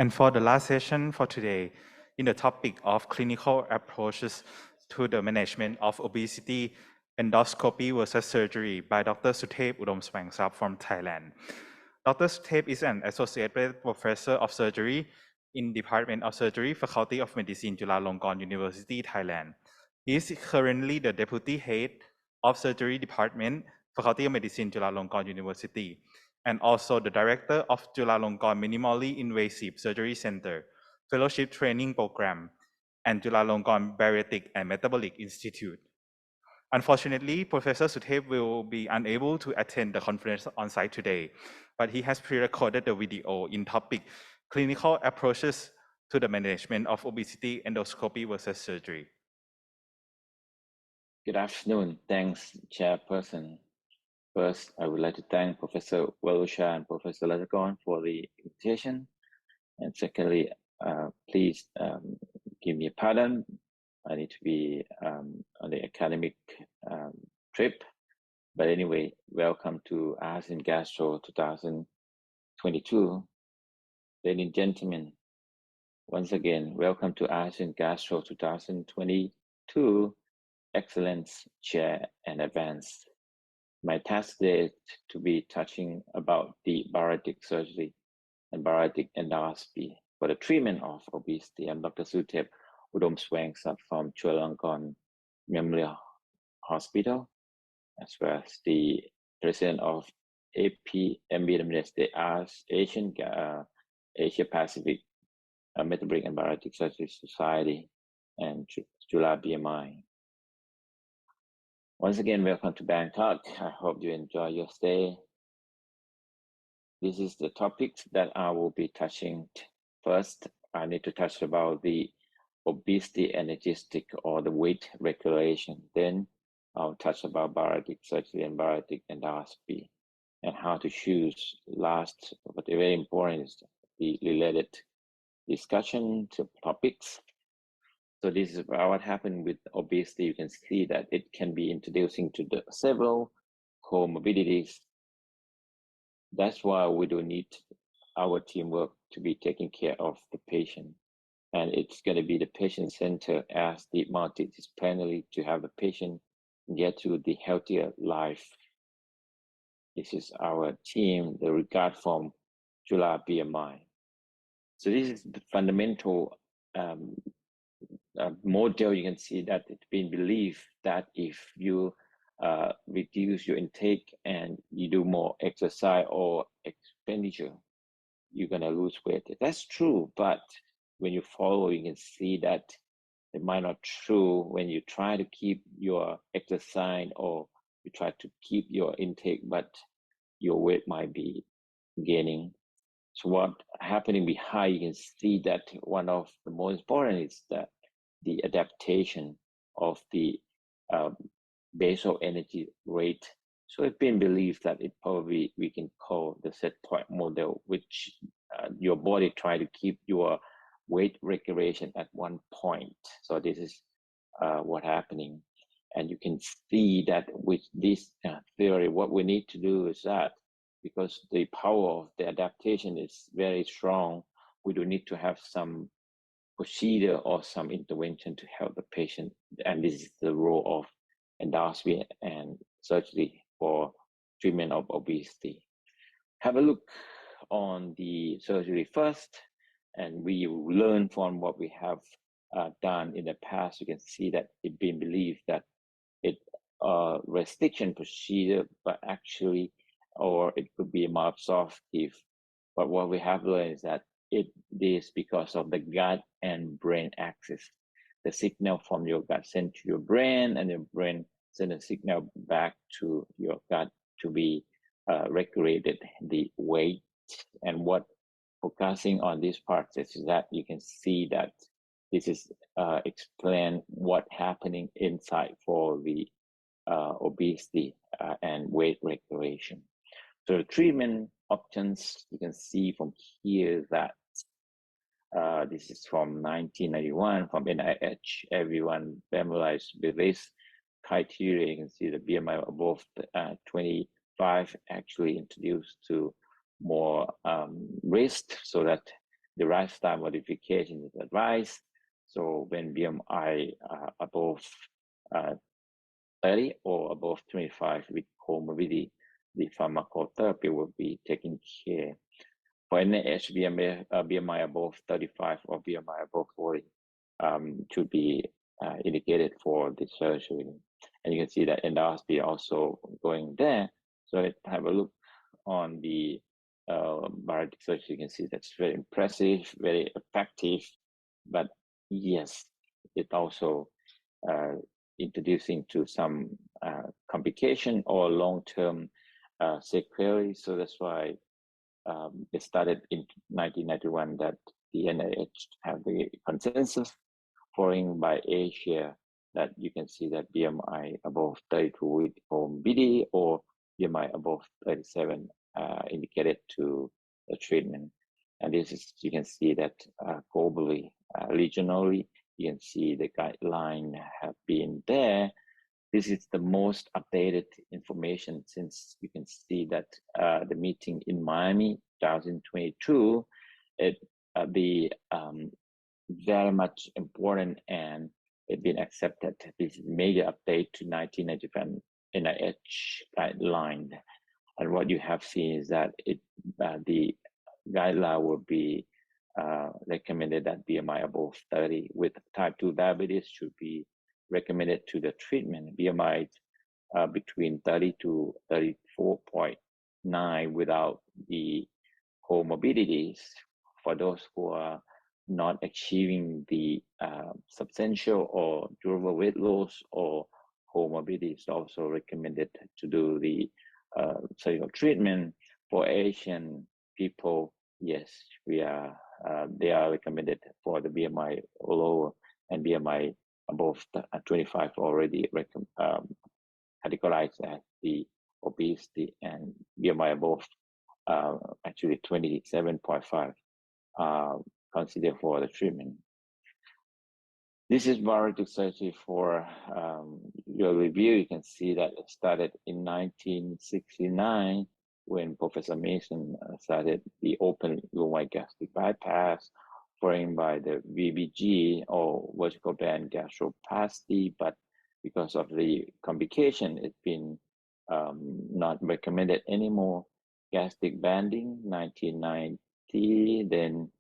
And for the last session for today, in the topic of clinical approaches to the management of obesity, endoscopy versus surgery by Dr. Suthep Udomsawaengsup from Thailand. Dr. Suthep is an associate professor of surgery in Department of Surgery, Faculty of Medicine, Chulalongkorn University, Thailand. He is currently the deputy head of surgery department, Faculty of Medicine, Chulalongkorn University, and also the director of Chulalongkorn Minimally Invasive Surgery Center, Fellowship Training Program, and Chulalongkorn Bariatric and Metabolic Institute. Unfortunately, Professor Suthep will be unable to attend the conference on site today, but he has pre-recorded the video in topic clinical approaches to the management of obesity, endoscopy versus surgery. Good afternoon. Thanks, Chairperson. First, I would like to thank Professor Walusha and Professor Latakorn for the invitation. And secondly, please give me a pardon. I need to be on the academic trip. But anyway, welcome to ASEAN Gastro 2022. Ladies and gentlemen, once again, welcome to ASEAN Gastro 2022 Excellence Chair and Advanced. My task today is to be touching about the bariatric surgery and bariatric endoscopy for the treatment of obesity. I'm Dr. Suthep Udomsawaengsup from Chulalongkorn Memorial Hospital, as well as the president of APMBWS, the Asia Pacific Metabolic and Bariatric Surgery Society, and Chula BMI. Once again, welcome to Bangkok. I hope you enjoy your stay. This is the topics that I will be touching. First, I need to touch about the obesity energistic or the weight regulation. Then I'll touch about bariatric surgery and bariatric endoscopy and how to choose. Last, but very important is the related discussion to topics. So this is what happened with obesity. You can see that it can be introducing to the several comorbidities. That's why we do need our teamwork to be taking care of the patient. And it's going to be the patient center as the multidisciplinary to have the patient get to the healthier life. This is our team, the regard from Chula BMI. So this is the fundamental model. You can see that it's been believed that if you reduce your intake and you do more exercise or expenditure, you're going to lose weight. That's true, but when you follow, you can see that it might not true when you try to keep your exercise or you try to keep your intake, but your weight might be gaining. So what happening behind, you can see that one of the most important is that the adaptation of the basal energy rate. So it's been believed that it probably we can call the set point model, which your body try to keep your weight regulation at one point. So this is what happening. And you can see that with this theory, what we need to do is that because the power of the adaptation is very strong, we do need to have some procedure or some intervention to help the patient. And this is the role of endoscopy and surgery for treatment of obesity. Have a look on the surgery first, and we learn from what we have done in the past. You can see that it's been believed that it restriction procedure, but actually, or it could be more absorptive. But what we have learned is that it is because of the gut and brain axis. The signal from your gut sent to your brain, and your brain send a signal back to your gut to be regulated the weight. And what focusing on this part is that you can see that this is explain what happening inside for the obesity and weight regulation. So the treatment options, you can see from here that this is from 1991 from NIH. Everyone familiarized with this criteria. You can see the BMI above 25 actually introduced to more risk, so that the lifestyle modification is advised. So when BMI above 30 or above 25 with comorbidity, the pharmacotherapy will be taken care. For NAH, BMI above 35 or BMI above 40 should be indicated for the surgery. And you can see that endoscopy also going there. So let's have a look on the bariatric surgery. You can see that's very impressive, very effective. But yes, it also introducing to some complication or long-term sequelae. So that's why it started in 1991 that the NIH have the consensus following by Asia that you can see that BMI above 32 with comorbidity or BMI above 37 indicated to the treatment. And this is, you can see that globally, regionally, you can see the guideline have been there. This is the most updated information since you can see that the meeting in Miami 2022, it be very much important and it's been accepted. This is a major update to 1995 NIH guideline. And what you have seen is that the guideline will be recommended that BMI above 30 with type 2 diabetes should be recommended to the treatment. BMI between 30 to 34.9 without the comorbidities. For those who are not achieving the substantial or durable weight loss or comorbidities, also recommended to do the surgical treatment. For Asian people, yes, they are recommended for the BMI lower and BMI above 25 already categorized as the obesity, and BMI above actually 27.5 considered for the treatment. This is bariatric surgery for your review. You can see that it started in 1969 when Professor Mason started the open lumen gastric bypass, followed by the VBG or vertical band gastroplasty, but because of the complication, it's been not recommended anymore. Gastric banding, 1990, then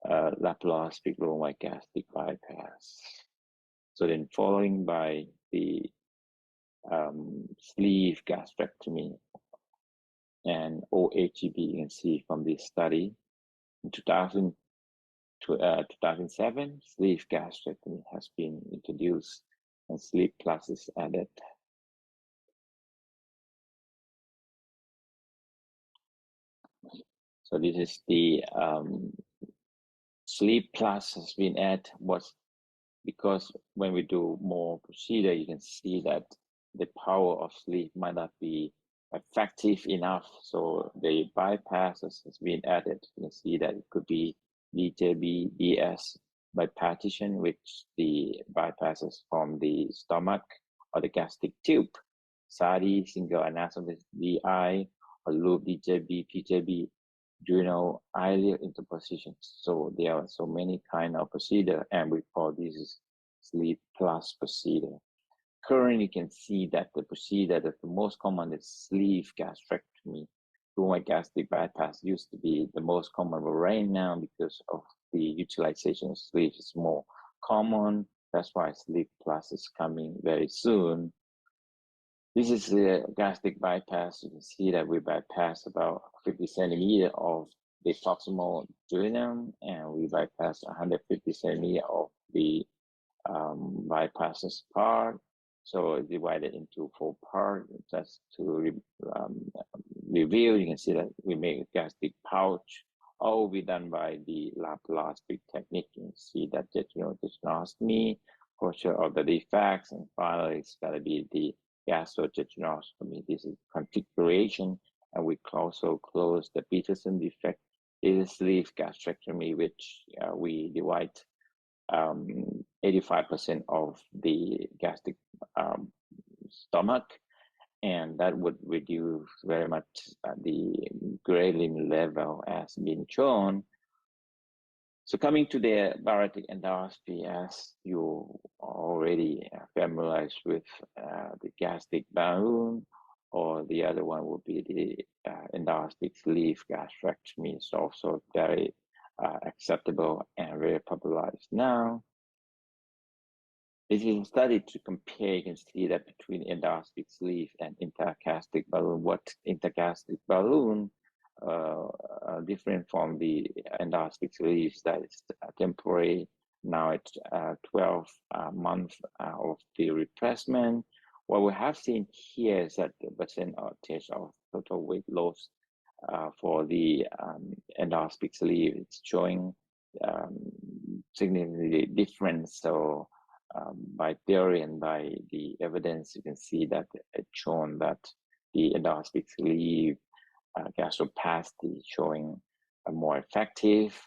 laparoscopic lumen gastric bypass. So then following by the sleeve gastrectomy and OHGB, you can see from this study. In 2007, sleeve gastrectomy has been introduced and sleeve plus is added. So this is the sleeve plus has been added was because when we do more procedure, you can see that the power of sleeve might not be effective enough. So the bypasses has been added. You can see that it could be DJB, DS by partition, which the bypasses from the stomach or the gastric tube, SADI, single anastomosis, DI, or loop DJB, PJB, duodenal ileal interpositions. So there are so many kind of procedure, and we call this is sleeve plus procedure. Currently, you can see that the procedure that the most common is sleeve gastrectomy. Lumen gastric bypass used to be the most common, but right now, because of the utilization of sleeve is more common, that's why sleeve plus is coming very soon. This is the gastric bypass. You can see that we bypass about 50 centimeter of the proximal duodenum, and we bypass 150 centimeter of the bypasses part. So it's divided into 4 parts. Just to review, you can see that we make a gastric pouch. All will be done by the laparoscopic technique. You can see that jejunostomy, closure of the defects, and finally it's going to be the gastrojejunostomy. This is configuration, and we also close the Peterson defect. This is sleeve gastrectomy, which we divide 85% of the gastric stomach, and that would reduce very much the ghrelin level as been shown. So coming to the bariatric endoscopy, as you are already familiarized with the gastric balloon, or the other one would be the endoscopic sleeve gastrectomy. It's also very acceptable and very popularized now. This is a study to compare. You can see that between endoscopic sleeve and intergastric balloon. What intergastric balloon different from the endoscopic sleeves that is temporary. Now it's 12 months of the replacement. What we have seen here is that the percentage of total weight loss for the endoscopic sleeve, it's showing significantly different. So by theory and by the evidence, you can see that it's shown that the endoscopic sleeve gastroplasty is showing a more effective.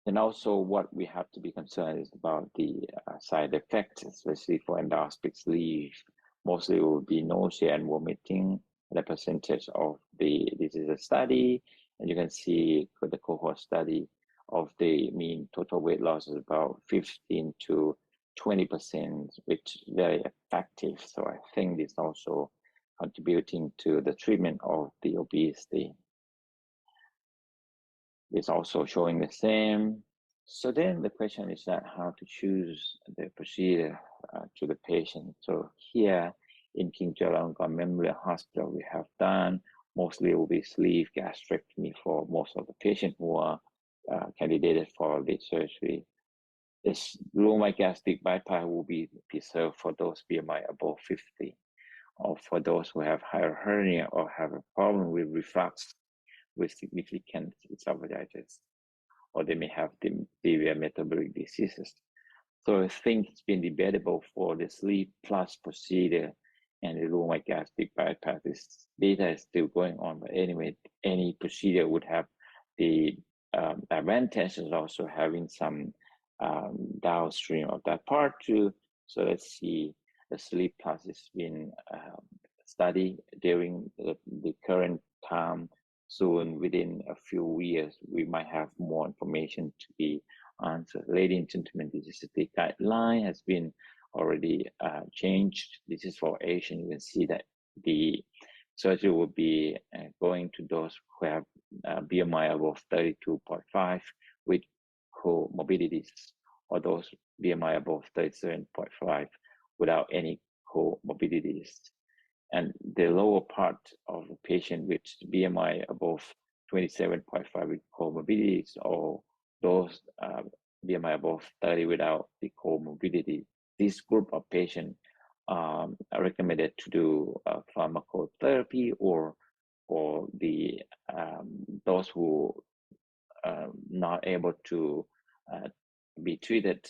And also what we have to be concerned is about the side effects, especially for endoscopic sleeve. Mostly it will be nausea and vomiting. The percentage of this is a study, and you can see for the cohort study of the mean total weight loss is about 15 to 20%, which is very effective. So I think this also contributing to the treatment of the obesity. It's also showing the same. So then the question is that how to choose the procedure to the patient. So here in King Chulalongkorn Memorial Hospital, we have done mostly will be sleeve gastrectomy for most of the patients who are candidated for the surgery. This lower gastric bypass will be preserved for those BMI above 50, or for those who have higher hernia or have a problem with reflux with significant esophagitis, or they may have the severe metabolic diseases. So I think it's been debatable for the sleeve plus procedure and the lower gastric bypass. This data is still going on, but anyway, any procedure would have the advantages also having some downstream of that part too. So let's see, the sleeve plus has been studied during the current time. Soon, within a few years, we might have more information to be answered. Ladies and gentlemen, this is the guideline has been already changed. This is for Asian. You can see that the surgery will be going to those who have BMI above 32.5 with comorbidities, or those BMI above 37.5 without any comorbidities. And the lower part of the patient with BMI above 27.5 with comorbidities, or those BMI above 30 without the comorbidity. This group of patients are recommended to do pharmacotherapy, or for the those who are not able to be treated,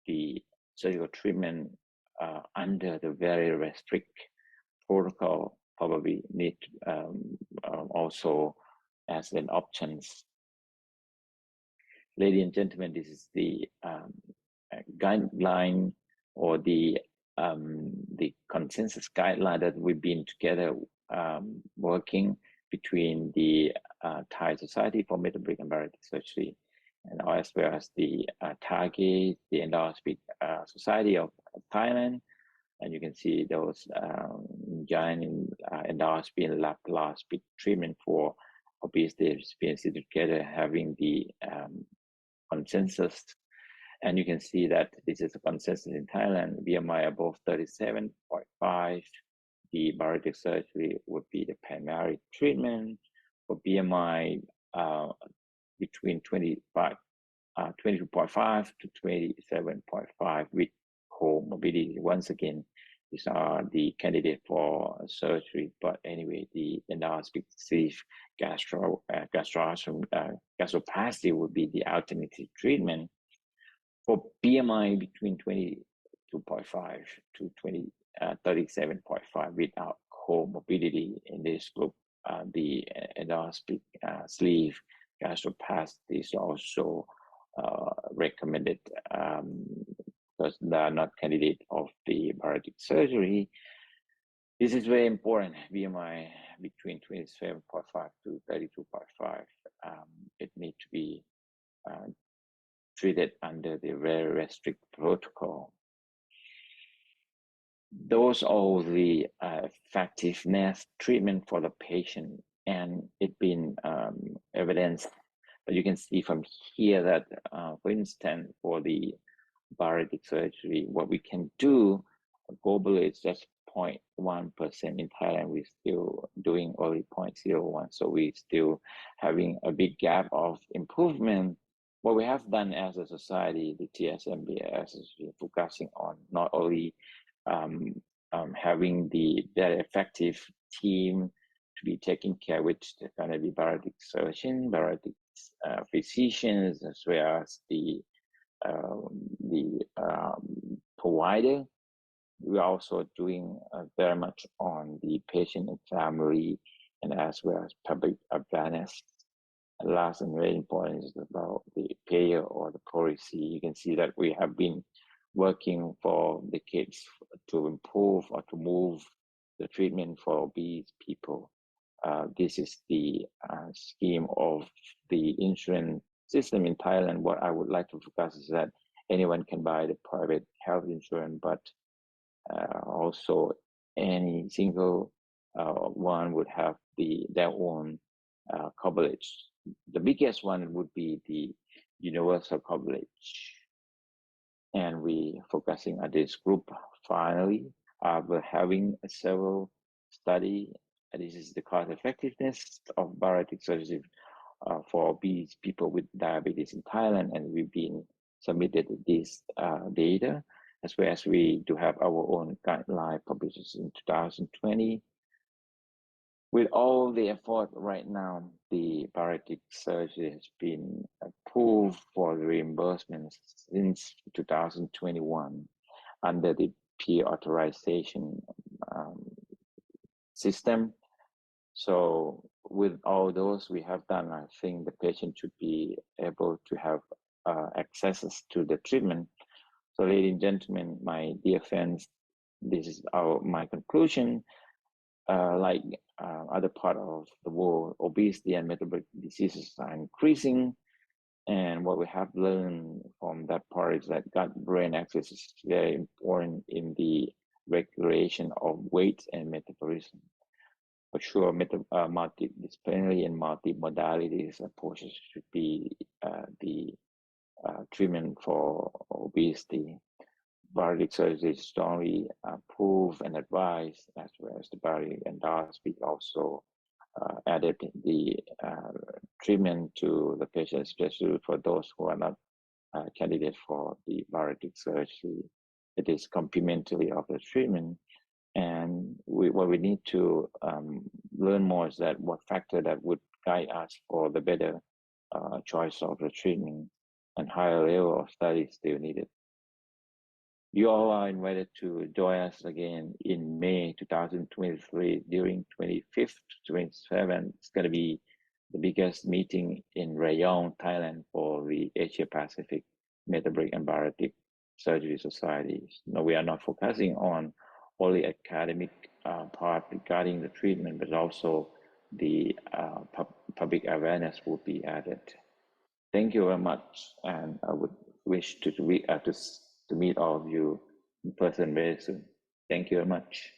the surgical treatment under the very restrict protocol probably need also as an options. Ladies and gentlemen, this is the guideline, or the consensus guideline that we've been together working between the Thai Society for Metabolic and Bariatric Surgery, and as well as the Target, the Endoscopy Society of Thailand. And you can see those giant endoscopy and laparoscopic treatment for obesity has been together, having the consensus. And you can see that this is a consensus in Thailand. BMI above 37.5, the bariatric surgery would be the primary treatment. For BMI between 22.5 to 27.5 with comorbidity. Once again, these are the candidate for surgery, but anyway, the endoscopic sleeve gastroplasty would be the alternative treatment. For BMI between 22.5 to 37.5 without comorbidity in this group, the endoscopic sleeve gastroplasty is also recommended because they are not candidate of the bariatric surgery. This is very important. BMI between 27.5 to 32.5 be treated under the very restrict protocol. Those are the effectiveness treatment for the patient, and it's been evidenced. But you can see from here that, for instance, for the bariatric surgery, what we can do globally is just 0.1%. In Thailand, we're still doing only 0.01. So we're still having a big gap of improvement. What we have done as a society, the TSMBS, is focusing on not only having the very effective team to be taking care, which they're going to be bariatric surgeon, bariatric physicians, as well as the provider. We are also doing very much on the patient and family, and as well as public awareness. And last and very important is about the payer or the policy. You can see that we have been working for decades to improve or to move the treatment for obese people. This is the scheme of the insurance system in Thailand. What I would like to focus is that anyone can buy the private health insurance, but also any single one would have their own coverage. The biggest one would be the universal coverage, and we focusing on this group. Finally, we're having several study. This is the cost effectiveness of bariatric surgery for obese people with diabetes in Thailand, and we've been submitted this data, as well as we do have our own guideline published in 2020. With all the effort right now, the bariatric surgery has been approved for reimbursement since 2021 under the peer authorization system. So with all those we have done, I think the patient should be able to have access to the treatment. So ladies and gentlemen, my dear friends, this is my conclusion. Like other part of the world, obesity and metabolic diseases are increasing. And what we have learned from that part is that gut-brain axis is very important in the regulation of weight and metabolism. For sure, multidisciplinary and multimodalities approaches should be the treatment for obesity. Bariatric surgery is strongly approved and advised, as well as the bariatric endoscopy also added the treatment to the patient, especially for those who are not candidates for the bariatric surgery. It is complementary of the treatment. And what we need to learn more is that what factor that would guide us for the better choice of the treatment, and higher level of study still needed. You all are invited to join us again in May 2023 during 25th to 27th. It's going to be the biggest meeting in Rayong, Thailand for the Asia Pacific Metabolic and Bariatric Surgery Societies. No, we are not focusing on only academic part regarding the treatment, but also the public awareness will be added. Thank you very much, and I would wish to meet all of you in person very soon. Thank you very much.